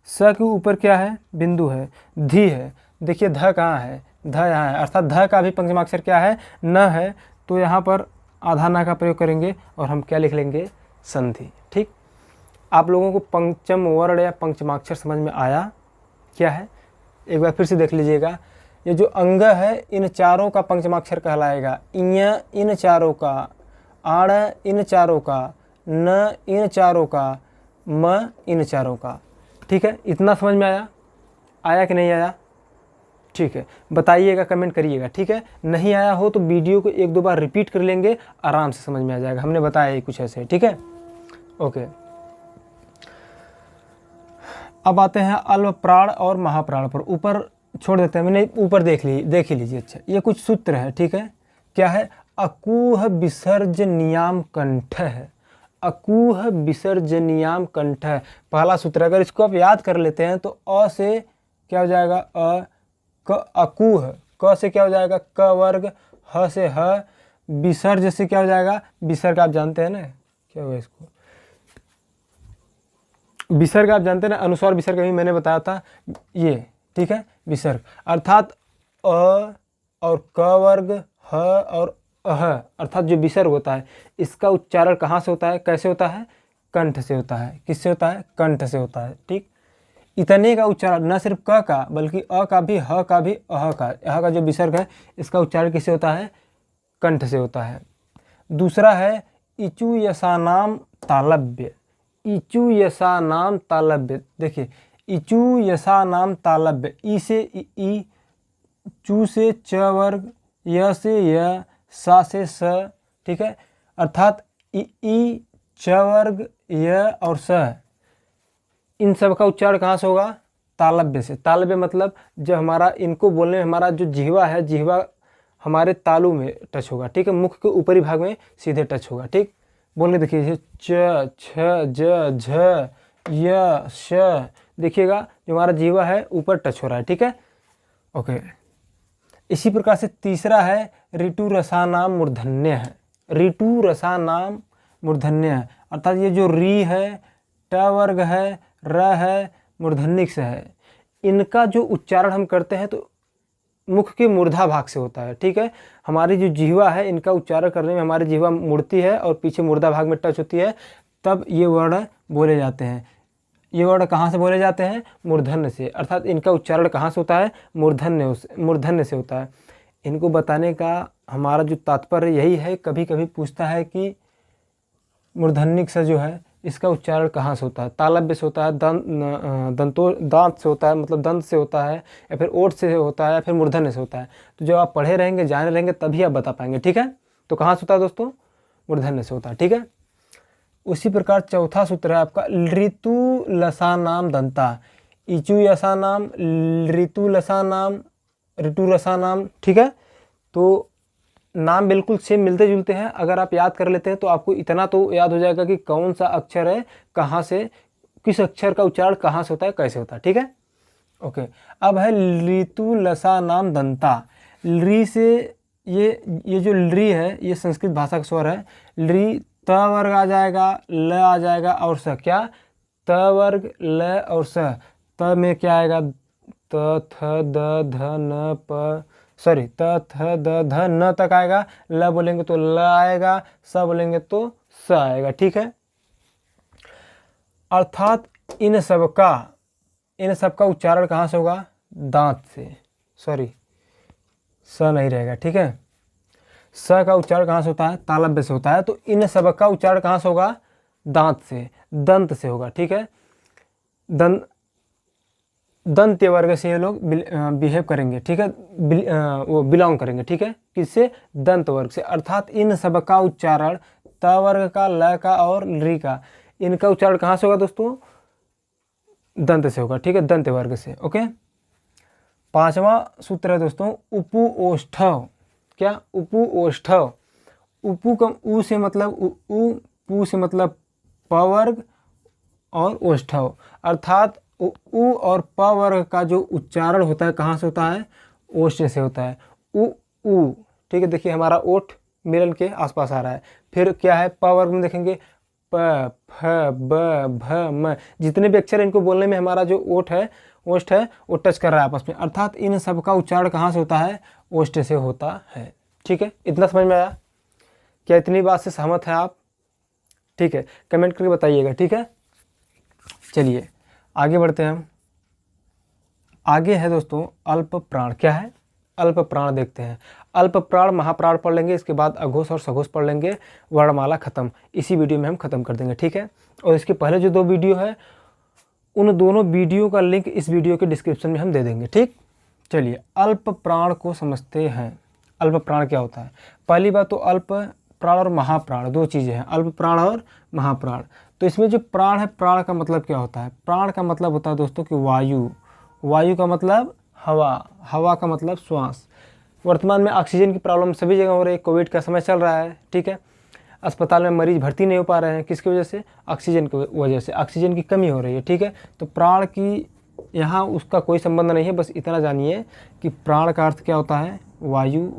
स के ऊपर क्या है, बिंदु है, धी है। देखिए ध कहाँ है, ध यहाँ है, अर्थात ध का भी पंचमाक्षर क्या है, न है। तो यहाँ पर आधा न का प्रयोग करेंगे और हम क्या लिख लेंगे, संधि। ठीक, आप लोगों को पंचम वर्ण या पंचमाक्षर समझ में आया क्या है, एक बार फिर से देख लीजिएगा। ये जो अंग है इन चारों का पंचमाक्षर कहलाएगा। इय इन चारों का, आड़ इन चारों का, न इन चारों का, म इन चारों का। ठीक है, इतना समझ में आया, आया कि नहीं आया? ठीक है, बताइएगा, कमेंट करिएगा। ठीक है, नहीं आया हो तो वीडियो को एक दो बार रिपीट कर लेंगे, आराम से समझ में आ जाएगा। हमने बताया ही कुछ ऐसे। ठीक है, ओके। अब आते हैं अल्प प्राण और महाप्राण पर। ऊपर छोड़ देते हैं, मैंने ऊपर देख ही लीजिए। अच्छा, ये कुछ सूत्र है। ठीक है, क्या है, अकूह विसर्जनियाम कंठ है। अकूह विसर्जनियाम कंठ है पहला सूत्र। अगर इसको आप याद कर लेते हैं तो अ से क्या हो जाएगा, अकूह, क से क्या हो जाएगा, क वर्ग, ह से ह, विसर्ज से क्या हो जाएगा, विसर्ग। आप जानते हैं ना क्या होगा इसको, विसर्ग आप जानते हैं ना, अनुस्वार विसर्ग अभी मैंने बताया था ये। ठीक है, विसर्ग अर्थात अ और क वर्ग, ह और अह, अर्थात जो विसर्ग होता है इसका उच्चारण कहाँ से होता है, कैसे होता है, कंठ से होता है। किससे होता है, कंठ से होता है। ठीक, इतने का उच्चारण न सिर्फ क का बल्कि अ का भी, ह का भी, अह का जो विसर्ग है इसका उच्चारण किससे होता है, कंठ से होता है। दूसरा है इचु यसानाम तालव्य। इचु यसानाम तालव्य। देखिए इचु यसानाम तालव्य, ई से ई, चू से च वर्ग, य से य, सा से स। ठीक है, अर्थात ई, च वर्ग, य और स, इन सब का उच्चारण कहाँ से होगा, तालव्य से। तालव्य मतलब जब हमारा इनको बोलने में हमारा जो जिह्वा है, जिह्वा हमारे तालु में टच होगा। ठीक है, मुख के ऊपरी भाग में सीधे टच होगा। ठीक, बोलने देखिए, च, छ, ज, झ, य, श। देखिएगा जो हमारा जिह्वा है ऊपर टच हो रहा है। ठीक है, ओके। इसी प्रकार से तीसरा है ऋतु रसानाम मूर्धन्य है। ऋतु रसानाम मूर्धन्य है, अर्थात ये जो री है, ट वर्ग है, र है, मूर्धन्यक से है, इनका जो उच्चारण हम करते हैं तो मुख के मूर्धा भाग से होता है। ठीक है, हमारी जो जिह्वा है इनका उच्चारण करने में हमारी जिह्वा मुड़ती है और पीछे मूर्धा भाग में टच होती है, तब ये वर्ण बोले जाते हैं। ये वर्ण कहाँ से बोले जाते हैं, मूर्धन्य से, अर्थात इनका उच्चारण कहाँ से होता है, मूर्धन्य से होता है। इनको बताने का हमारा जो तात्पर्य यही है, कभी कभी पूछता है कि मूर्धन्यक से जो है इसका उच्चारण कहाँ से होता है, तालव्य से होता है, दांत से होता है, मतलब दंत से होता है, या फिर ओठ से होता है, या फिर मूर्धन्य से होता है। तो जब आप पढ़े रहेंगे, जाने रहेंगे, तभी आप बता पाएंगे। ठीक है, तो कहाँ से होता है दोस्तों, मूर्धन्य से होता है। ठीक है, उसी प्रकार चौथा सूत्र है आपका ऋतु लसानाम दंता। इचु यसानाम, ऋतु लसानाम, ऋतु रसानाम। ठीक है, तो नाम बिल्कुल सेम मिलते जुलते हैं। अगर आप याद कर लेते हैं तो आपको इतना तो याद हो जाएगा कि कौन सा अक्षर है, कहाँ से, किस अक्षर का उच्चारण कहाँ से होता है, कैसे होता है। ठीक है, ओके। अब है ऋतु लसा नाम दंता। री से ये जो री है ये संस्कृत भाषा का स्वर है। री त वर्ग आ जाएगा, ल आ जाएगा और स। क्या, त वर्ग, ल और स। त में क्या आएगा, त, थ, द, ध, न, प, सॉरी त, थ, द, ध, न तक आएगा। ल बोलेंगे तो ल आएगा, स बोलेंगे तो स आएगा। ठीक है, अर्थात इन सब का उच्चारण कहाँ से होगा, दांत से, सॉरी स नहीं रहेगा। ठीक है, स का उच्चारण कहाँ से होता है, तालव्य से होता है। तो इन सब का उच्चारण कहाँ से होगा, दांत से, दंत से होगा। ठीक है, दंत्य वर्ग से ये लोग बिहेव करेंगे। ठीक है, वो बिलोंग करेंगे। ठीक है, किससे, दंत वर्ग से। अर्थात इन सब का उच्चारण त वर्ग का, ल का और री का, इनका उच्चारण कहाँ से होगा दोस्तों, दंत से होगा। ठीक है, दंत वर्ग से। ओके, पांचवा सूत्र है दोस्तों उपु ओष्ठव। क्या, उपु ओष्ठव। उपु का उ से मतलब पु से मतलब प वर्ग और ओष्ठव, अर्थात उ और प वर्ग का जो उच्चारण होता है कहाँ से होता है? ओष्ठ से होता है। उ, ठीक है। देखिए हमारा ओठ मिलन के आसपास आ रहा है। फिर क्या है? प वर्ग में देखेंगे प, फ, ब, भ, म, जितने भी अक्षर इनको बोलने में हमारा जो ओठ है वो टच कर रहा है आपस में, अर्थात इन सब का उच्चारण कहाँ से होता है? ओष्ठ से होता है। ठीक है, इतना समझ में आया? क्या इतनी बात से सहमत हैं आप? ठीक है, कमेंट करके बताइएगा। ठीक है, चलिए आगे बढ़ते हैं हम। आगे है दोस्तों अल्प प्राण। क्या है? अल्प प्राण देखते हैं। अल्प प्राण महाप्राण पढ़ लेंगे, इसके बाद अघोष और सघोष पढ़ लेंगे, वर्णमाला खत्म। इसी वीडियो में हम खत्म कर देंगे। ठीक है, और इसके पहले जो 2 वीडियो है उन दोनों वीडियो का लिंक इस वीडियो के डिस्क्रिप्शन में हम दे देंगे। ठीक, चलिए अल्प प्राण को समझते हैं। अल्प प्राण क्या होता है? पहली बात तो अल्प प्राण और महाप्राण 2 चीज़ें हैं, अल्प प्राण और महाप्राण। तो इसमें जो प्राण है, प्राण का मतलब क्या होता है? प्राण का मतलब होता है दोस्तों कि वायु, वायु का मतलब हवा, हवा का मतलब श्वास। वर्तमान में ऑक्सीजन की प्रॉब्लम सभी जगह हो रही है, कोविड का समय चल रहा है। ठीक है, अस्पताल में मरीज भर्ती नहीं हो पा रहे हैं, किसकी वजह से? ऑक्सीजन की वजह से, ऑक्सीजन की कमी हो रही है। ठीक है, तो प्राण की यहाँ उसका कोई संबंध नहीं है, बस इतना जानिए कि प्राण का अर्थ क्या होता है? वायु,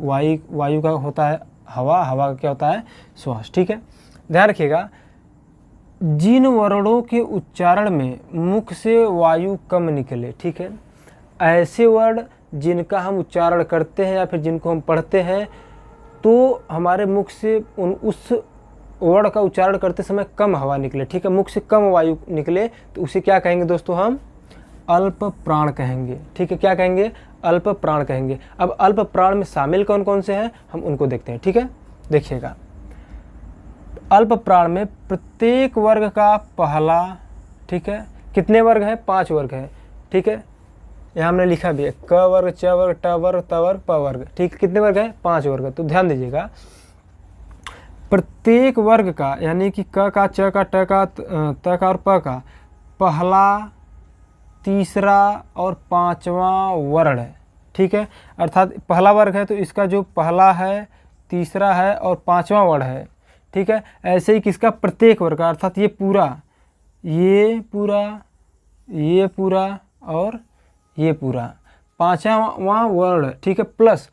वायु का होता है हवा, हवा का क्या होता है? श्वास। ठीक है, ध्यान रखिएगा, जिन वर्णों के उच्चारण में मुख से वायु कम निकले, ठीक है, ऐसे वर्ण जिनका हम उच्चारण करते हैं या फिर जिनको हम पढ़ते हैं तो हमारे मुख से उस वर्ण का उच्चारण करते समय कम हवा निकले, ठीक है, मुख से कम वायु निकले, तो उसे क्या कहेंगे दोस्तों? हम अल्प प्राण कहेंगे। ठीक है, क्या कहेंगे? अल्प प्राण कहेंगे। अब अल्प प्राण में शामिल कौन कौन से हैं हम उनको देखते हैं। ठीक है, देखिएगा, अल्प प्राण में प्रत्येक वर्ग का पहला, ठीक है, कितने वर्ग हैं? 5 वर्ग हैं। ठीक है, यहाँ हमने लिखा भी है, क वर्ग, च वर्ग, ट वर्ग, त वर्ग, प वर्ग। ठीक है, कितने वर्ग हैं? 5 वर्ग। तो ध्यान दीजिएगा, प्रत्येक वर्ग का यानी कि क का, च का, ट का, त का और प का पहला, तीसरा और 5वां वर्ण है। ठीक है, अर्थात पहला वर्ग है तो इसका जो पहला है, तीसरा है और 5वां वर्ण है। ठीक है, ऐसे ही किसका? प्रत्येक वर्ग का, अर्थात ये पूरा, ये पूरा, ये पूरा और ये पूरा 5वां वर्ण। ठीक है, प्लस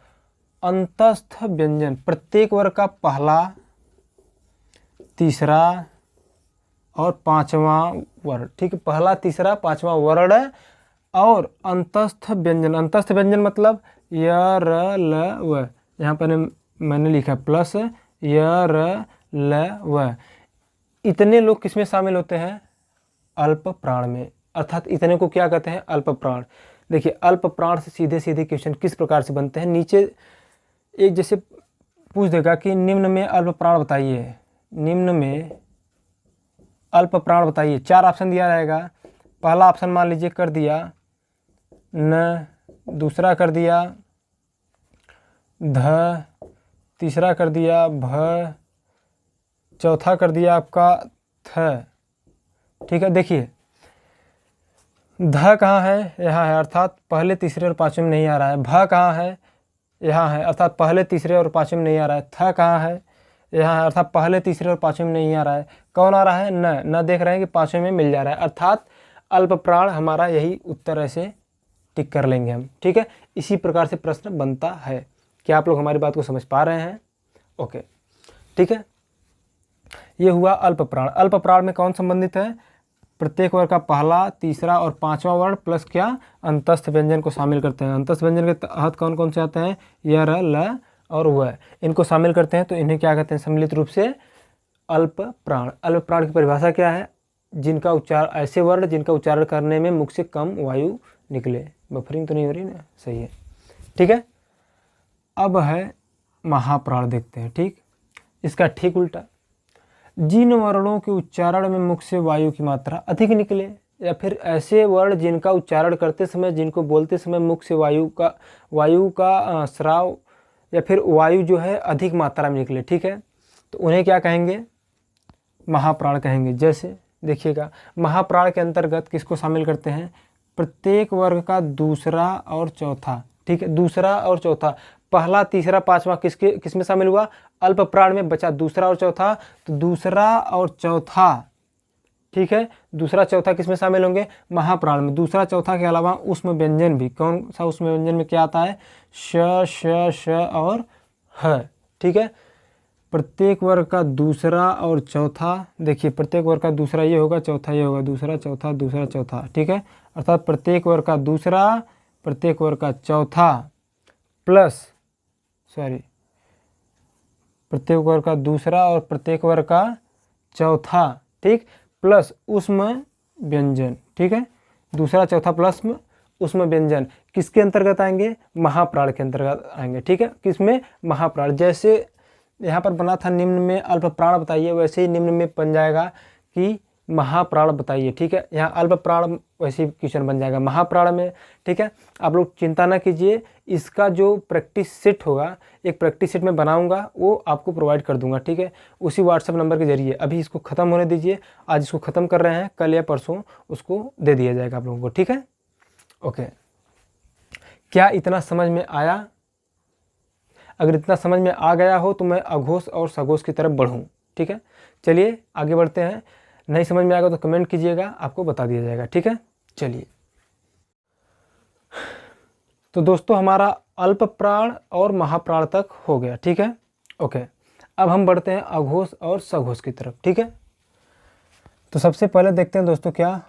अंतस्थ व्यंजन, प्रत्येक वर्ग का पहला, तीसरा और 5वां वर्ण। ठीक है, पहला, तीसरा, 5वां वर्ण और अंतस्थ व्यंजन। अंतस्थ व्यंजन मतलब य, र, ल, व। यहाँ पर मैंने लिखा प्लस य, र, ल, व। इतने लोग किसमें शामिल होते हैं? अल्प प्राण में, अर्थात इतने को क्या कहते हैं? अल्प प्राण। देखिए, अल्प प्राण से सीधे सीधे क्वेश्चन किस प्रकार से बनते हैं, नीचे एक जैसे पूछ देगा कि निम्न में अल्प प्राण बताइए, निम्न में अल्प प्राण बताइए। 4 ऑप्शन दिया रहेगा। पहला ऑप्शन मान लीजिए कर दिया न, दूसरा कर दिया ध, तीसरा कर दिया भ, चौथा कर दिया आपका थ। ठीक है, देखिए ध कहाँ है? यहाँ है, अर्थात पहले, तीसरे और 5वें में नहीं आ रहा है। भ कहाँ है? यहाँ है, अर्थात पहले, तीसरे और 5वें में नहीं आ रहा है। थ कहाँ है? यहाँ है, अर्थात पहले, तीसरे और 5वें में नहीं आ रहा है। कौन आ रहा है? न देख रहे हैं कि 5वें में मिल जा रहा है, अर्थात अल्प प्राण हमारा यही उत्तर ऐसे टिक कर लेंगे हम। ठीक है, इसी प्रकार से प्रश्न बनता है। क्या आप लोग हमारी बात को समझ पा रहे हैं? ओके, ठीक है, ये हुआ अल्प प्राण। अल्प प्राण में कौन संबंधित है? प्रत्येक वर्ग का पहला, तीसरा और 5वां वर्ण प्लस क्या? अंतस्थ व्यंजन को शामिल करते हैं। अंतस्थ व्यंजन के तहत कौन कौन से आते हैं? य, र, ल और व, इनको शामिल करते हैं तो इन्हें क्या कहते हैं? सम्मिलित रूप से अल्प प्राण। अल्प प्राण की परिभाषा क्या है? जिनका उच्चारण, ऐसे वर्ण जिनका उच्चारण करने में मुख से कम वायु निकले। बफरिंग तो नहीं हो रही ना? सही है, ठीक है। अब है महाप्राण, देखते हैं। ठीक, इसका ठीक उल्टा, जिन वर्णों के उच्चारण में मुख से वायु की मात्रा अधिक निकले, या फिर ऐसे वर्ण जिनका उच्चारण करते समय, जिनको बोलते समय मुख से वायु का स्राव या फिर वायु जो है अधिक मात्रा में निकले। ठीक है, तो उन्हें क्या कहेंगे? महाप्राण कहेंगे। जैसे देखिएगा, महाप्राण के अंतर्गत किसको शामिल करते हैं? प्रत्येक वर्ग का दूसरा और चौथा। ठीक है, दूसरा और चौथा, पहला, तीसरा, 5वां किसमें शामिल हुआ? अल्प प्राण में। बचा दूसरा और चौथा, तो दूसरा और चौथा ठीक है। दूसरा चौथा किस में शामिल होंगे? महाप्राण में। दूसरा चौथा के अलावा उसमें व्यंजन भी, कौन सा उसमें व्यंजन में क्या आता है? श, श और ह, ठीक है। प्रत्येक वर्ग का दूसरा और चौथा, देखिए प्रत्येक वर्ग का दूसरा ये होगा, चौथा ये होगा, दूसरा चौथा दूसरा चौथा, ठीक है। अर्थात प्रत्येक वर्ग का दूसरा, प्रत्येक वर्ग का चौथा प्लस प्रत्येक वर्ग का दूसरा और प्रत्येक वर्ग का चौथा, ठीक, प्लस उसमें व्यंजन, ठीक है। दूसरा चौथा प्लस में उसमें व्यंजन किसके अंतर्गत आएंगे? महाप्राण के अंतर्गत आएंगे, ठीक है। किसमें? महाप्राण। जैसे यहाँ पर बना था निम्न में अल्प प्राण बताइए, वैसे ही निम्न में बन जाएगा कि महाप्राण बताइए, ठीक है। यहाँ अल्प प्राण वैसे ही क्वेश्चन बन जाएगा महाप्राण में, ठीक है। आप लोग चिंता ना कीजिए, इसका जो प्रैक्टिस सेट होगा, एक प्रैक्टिस सेट में बनाऊंगा, वो आपको प्रोवाइड कर दूंगा, ठीक है, उसी व्हाट्सएप नंबर के जरिए। अभी इसको ख़त्म होने दीजिए, आज इसको ख़त्म कर रहे हैं, कल या परसों उसको दे दिया जाएगा आप लोगों को, ठीक है। ओके, क्या इतना समझ में आया? अगर इतना समझ में आ गया हो तो मैं अघोष और सघोष की तरफ बढ़ूँ, ठीक है। चलिए आगे बढ़ते हैं। नहीं समझ में आएगा तो कमेंट कीजिएगा, आपको बता दिया जाएगा, ठीक है। चलिए, तो दोस्तों हमारा अल्प प्राण और महाप्राण तक हो गया, ठीक है। ओके, अब हम बढ़ते हैं अघोष और सघोष की तरफ, ठीक है। तो सबसे पहले देखते हैं दोस्तों क्या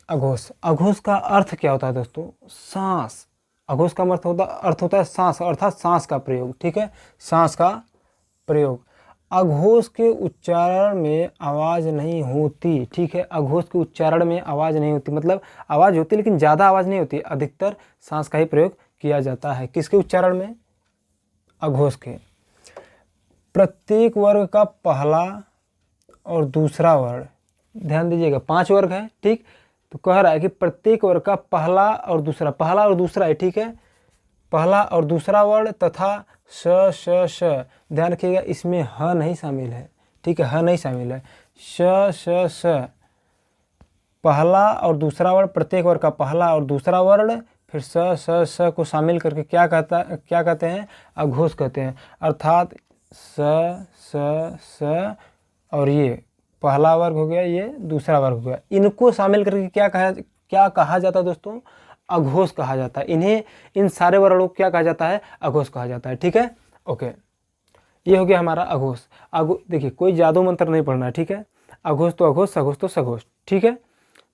अघोष। अघोष का अर्थ क्या होता है दोस्तों? सांस। अघोष का अर्थ होता है सांस, अर्थात सांस का प्रयोग, ठीक है, सांस का प्रयोग। अघोष के उच्चारण में आवाज़ नहीं होती, ठीक है। अघोष के उच्चारण में आवाज़ नहीं होती, मतलब आवाज़ होती लेकिन ज़्यादा आवाज़ नहीं होती, अधिकतर सांस का ही प्रयोग किया जाता है। किसके उच्चारण में? अघोष के। प्रत्येक वर्ग का पहला और दूसरा वर्ण, ध्यान दीजिएगा 5 वर्ग है, ठीक। तो कह रहा है कि प्रत्येक वर्ग का पहला और दूसरा है, ठीक है, पहला और दूसरा वर्ण तथा श। ध्यान रखिएगा इसमें ह नहीं शामिल है, ठीक है, ह नहीं शामिल है। श पहला और दूसरा वर्ण, प्रत्येक वर्ग का पहला और दूसरा वर्ण, फिर स को शामिल करके क्या कहते हैं? अघोष कहते हैं। अर्थात स और ये पहला वर्ग हो गया, ये दूसरा वर्ग हो गया, इनको शामिल करके क्या कहा जाता है दोस्तों? अघोष कहा जाता है। इन सारे वर्णों को क्या कहा जाता है? अघोष कहा जाता है, ठीक है। ओके, ये हो गया हमारा अघोष। देखिए कोई जादू मंत्र नहीं पढ़ना है, ठीक है। अघोष तो अघोष, सघोष तो सघोष, ठीक है।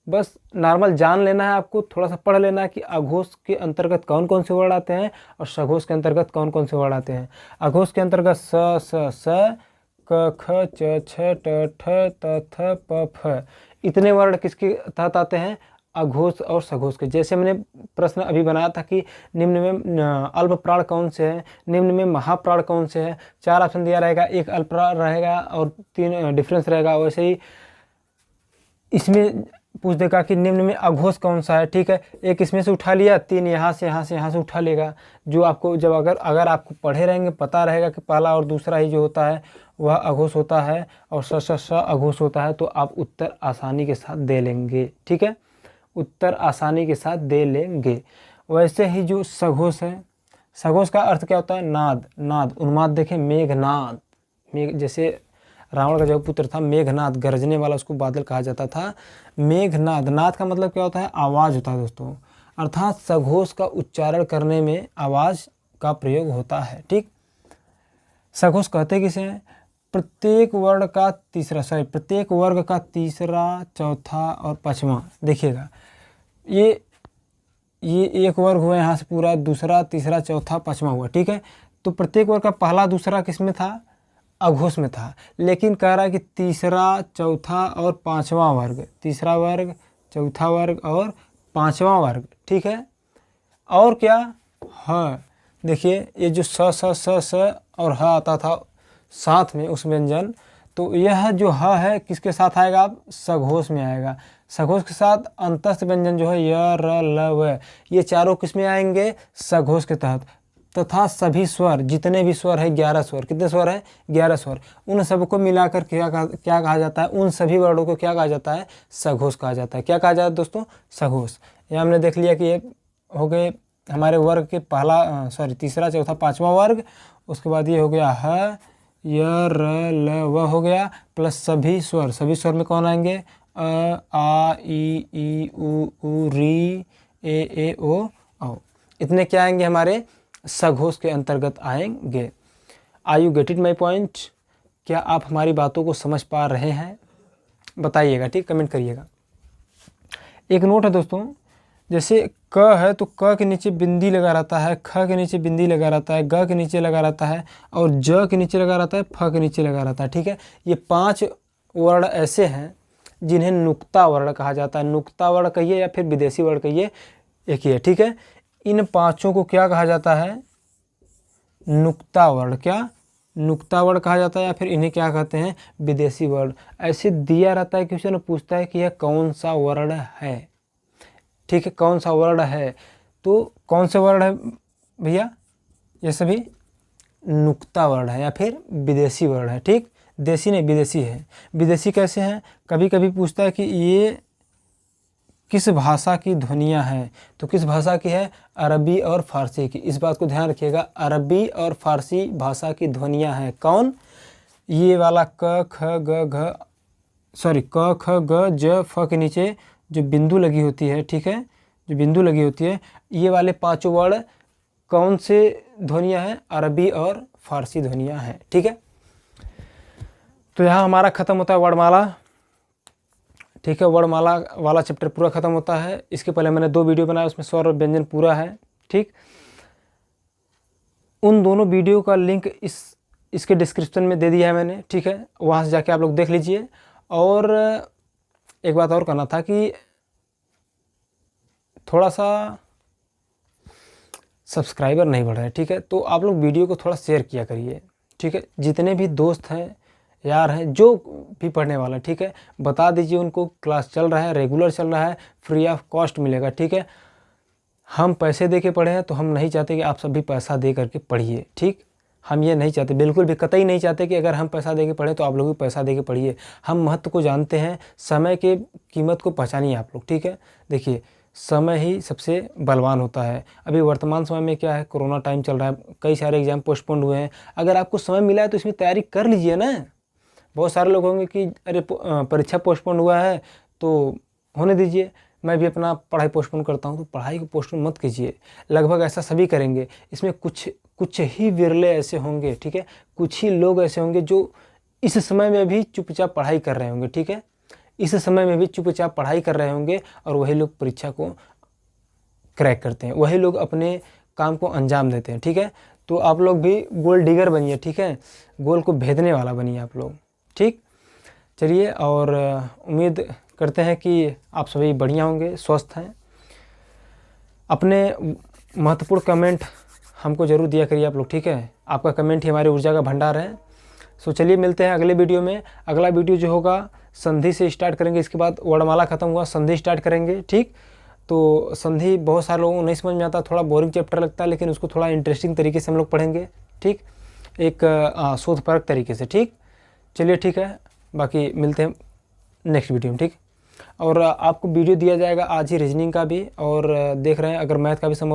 बस नॉर्मल जान लेना है आपको, थोड़ा सा पढ़ लेना है कि अघोष के अंतर्गत कौन कौन से वर्ड आते हैं और सघोष के अंतर्गत कौन कौन से वर्ड आते हैं। अघोष के अंतर्गत स क ख च छ ट ठ त थ प फ, इतने वर्ण किसके तहत आते हैं? अघोष और सघोष के। जैसे मैंने प्रश्न अभी बनाया था कि निम्न में अल्प प्राण कौन से हैं, निम्न में महाप्राण कौन से हैं, 4 ऑप्शन दिया रहेगा, एक अल्प प्राण रहेगा और 3 डिफरेंस रहेगा। वैसे ही इसमें पूछ देगा कि निम्न में अघोष कौन सा है, ठीक है, एक इसमें से उठा लिया, 3 यहाँ से उठा लेगा। जो आपको जब अगर आपको पढ़े रहेंगे, पता रहेगा कि पहला और दूसरा ही जो होता है वह अघोष होता है और स अघोष होता है, तो आप उत्तर आसानी के साथ दे लेंगे, ठीक है, उत्तर आसानी के साथ दे लेंगे। वैसे ही जो सघोष है, सघोष का अर्थ क्या होता है? नाद, उन्माद। देखें मेघनाद, जैसे रावण का जो पुत्र था मेघनाद, गरजने वाला, उसको बादल कहा जाता था। मेघनाद, नाद का मतलब क्या होता है? आवाज़ होता है दोस्तों। अर्थात सघोष का उच्चारण करने में आवाज़ का प्रयोग होता है, ठीक। सघोष कहते किसे हैं? प्रत्येक वर्ग का तीसरा, चौथा और पांचवा। देखिएगा ये एक वर्ग हुआ यहाँ से पूरा, दूसरा, तीसरा, चौथा, पांचवा हुआ, ठीक है। तो प्रत्येक वर्ग का पहला दूसरा किस में था? अघोष में था। लेकिन कह रहा है कि तीसरा, चौथा और पांचवा वर्ग, तीसरा वर्ग, चौथा वर्ग और पांचवा वर्ग, ठीक है। और क्या? ह। देखिए ये जो स और ह आता था साथ में उस व्यंजन, तो यह जो ह है किसके साथ आएगा? आप सघोष में आएगा। सघोष के साथ अंतस्थ व्यंजन जो है य, र, ल, व, ये चारों किस में आएंगे? सघोष के तहत। तथा सभी स्वर, जितने भी स्वर है, 11 स्वर, कितने स्वर है? 11 स्वर, उन सबको मिलाकर क्या कहा जाता है? उन सभी वर्णों को क्या कहा जाता है? सघोष कहा जाता है। क्या कहा जाता है दोस्तों? सघोष। यहाँ हमने देख लिया कि ये हो गए हमारे वर्ग के तीसरा, चौथा, पांचवा वर्ग। उसके बाद ये हो गया ह, य, र, ल, व हो गया, प्लस सभी स्वर में कौन आएंगे? आ ई उ री ए ओ औ। इतने क्या आएंगे हमारे सघोष के अंतर्गत आएंगे। Are you get it my point? क्या आप हमारी बातों को समझ पा रहे हैं? बताइएगा, ठीक, कमेंट करिएगा। एक नोट है दोस्तों, जैसे क है तो क के नीचे बिंदी लगा रहता है, ख के नीचे बिंदी लगा रहता है, ग के नीचे लगा रहता है और ज के नीचे लगा रहता है, फ के नीचे लगा रहता है, ठीक है। ये 5 वर्ण ऐसे हैं जिन्हें नुक्ता वर्ण कहा जाता है। नुक्ता वर्ण कहिए या फिर विदेशी वर्ण कहिए, एक ही है, ठीक है। इन 5 को क्या कहा जाता है? नुक्ता वर्ण। क्या? नुक्ता वर्ण कहा जाता है, या फिर इन्हें क्या कहते हैं? विदेशी वर्ण। ऐसे दिया रहता है, क्वेश्चन पूछता है कि यह कौन सा वर्ण है, ठीक है, कौन सा वर्ण है। तो कौन सा वर्ण है भैया? ये सभी नुक्ता वर्ण है या फिर विदेशी वर्ण है, ठीक। देसी नहीं, विदेशी है। विदेशी कैसे हैं? कभी कभी पूछता है कि ये किस भाषा की ध्वनियाँ हैं, तो किस भाषा की है? अरबी और फारसी की। इस बात को ध्यान रखिएगा, अरबी और फारसी भाषा की ध्वनियाँ हैं। कौन? ये वाला क ख ग ज फ के नीचे जो बिंदु लगी होती है, ठीक है, जो बिंदु लगी होती है, ये वाले 5 वर्ण कौन से ध्वनियाँ हैं? अरबी और फारसी ध्वनियाँ हैं, ठीक है। तो यहाँ हमारा ख़त्म होता है वर्णमाला, ठीक है। वर्णमाला वाला चैप्टर पूरा ख़त्म होता है। इसके पहले मैंने 2 वीडियो बनाया, उसमें स्वर और व्यंजन पूरा है, ठीक। उन दोनों वीडियो का लिंक इसके डिस्क्रिप्शन में दे दिया है मैंने, ठीक है। वहाँ से जाके आप लोग देख लीजिए। और एक बात और करना था कि थोड़ा सा सब्सक्राइबर नहीं बढ़ रहे हैं, ठीक है। तो आप लोग वीडियो को थोड़ा शेयर किया करिए, ठीक है। जितने भी दोस्त हैं, यार हैं, जो भी पढ़ने वाला है, ठीक है, बता दीजिए उनको क्लास चल रहा है, रेगुलर चल रहा है, फ्री ऑफ कॉस्ट मिलेगा, ठीक है। हम पैसे दे के पढ़े हैं तो हम नहीं चाहते कि आप सभी पैसा दे करके पढ़िए, ठीक। हम ये नहीं चाहते, बिल्कुल भी कतई नहीं चाहते कि अगर हम पैसा दे के पढ़ें तो आप लोग भी पैसा दे के पढ़िए। हम महत्व को जानते हैं, समय के कीमत को पहचानिए आप लोग, ठीक है। देखिए, समय ही सबसे बलवान होता है। अभी वर्तमान समय में क्या है, कोरोना टाइम चल रहा है, कई सारे एग्जाम पोस्टपोन्ड हुए हैं। अगर आपको समय मिला है तो इसमें तैयारी कर लीजिए ना। बहुत सारे लोग होंगे कि अरे परीक्षा पोस्टपोन हुआ है तो होने दीजिए, मैं भी अपना पढ़ाई पोस्टपोन करता हूँ, तो पढ़ाई को पोस्टपोन मत कीजिए। लगभग ऐसा सभी करेंगे। इसमें कुछ ही विरले ऐसे होंगे, ठीक है, कुछ ही लोग ऐसे होंगे जो इस समय में भी चुपचाप पढ़ाई कर रहे होंगे, ठीक है। इस समय में भी चुपचाप पढ़ाई कर रहे होंगे और वही लोग परीक्षा को क्रैक करते हैं, वही लोग अपने काम को अंजाम देते हैं, ठीक है। तो आप लोग भी गोल डिगर बनिए, ठीक है, गोल को भेदने वाला बनिए आप लोग, ठीक। चलिए, और उम्मीद करते हैं कि आप सभी बढ़िया होंगे, स्वस्थ हैं। अपने महत्वपूर्ण कमेंट हमको ज़रूर दिया करिए आप लोग, ठीक है। आपका कमेंट ही हमारी ऊर्जा का भंडार है। सो चलिए, मिलते हैं अगले वीडियो में। अगला वीडियो जो होगा संधि से स्टार्ट करेंगे, इसके बाद वर्णमाला खत्म हुआ संधि स्टार्ट करेंगे, ठीक। तो संधि बहुत सारे लोगों को नहीं समझ में आता, थोड़ा बोरिंग चैप्टर लगता है, लेकिन उसको थोड़ा इंटरेस्टिंग तरीके से हम लोग पढ़ेंगे, ठीक, एक शोधपरक तरीके से, ठीक। चलिए, ठीक है, बाकी मिलते हैं नेक्स्ट वीडियो में, ठीक। और आपको वीडियो दिया जाएगा आज ही रीजनिंग का भी, और देख रहे हैं अगर मैथ का भी समय